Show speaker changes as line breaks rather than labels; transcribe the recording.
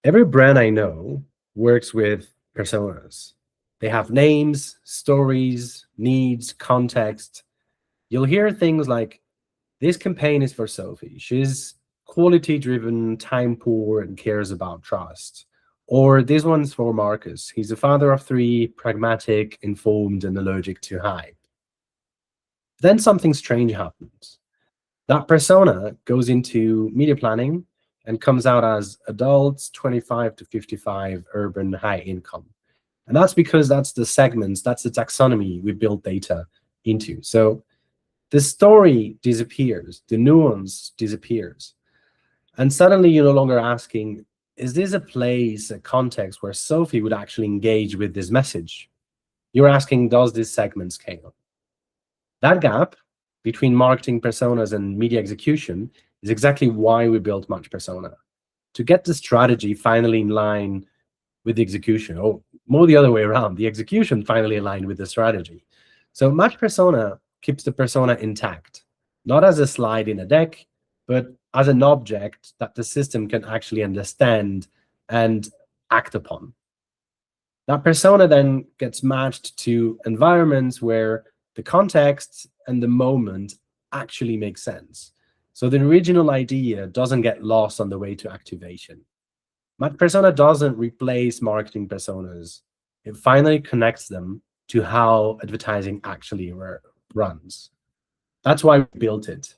Every brand I know works with personas. They have names, stories, needs, context. You'll hear things like, this campaign is for Sophie. She's quality driven, time poor, and cares about trust. Or this one's for Marcus. He's a father of three, pragmatic, informed, and allergic to hype. Then something strange happens. That persona goes into media planning and comes out as adults 25 to 55, urban, high income. And that's because that's the segments, that's the taxonomy we build data into. So the story disappears, the nuance disappears. And suddenly you're no longer asking, is this a place, a context where Sophie would actually engage with this message? You're asking, does this segment scale? That gap between marketing personas and media execution is exactly why we built MatchPersona, to get the strategy finally in line with the execution, or more the other way around, the execution finally aligned with the strategy. So MatchPersona keeps the persona intact, not as a slide in a deck, but as an object that the system can actually understand and act upon. That persona then gets matched to environments where the context and the moment actually make sense. So the original idea doesn't get lost on the way to activation. MatchPersona doesn't replace marketing personas. It finally connects them to how advertising actually runs. That's why we built it.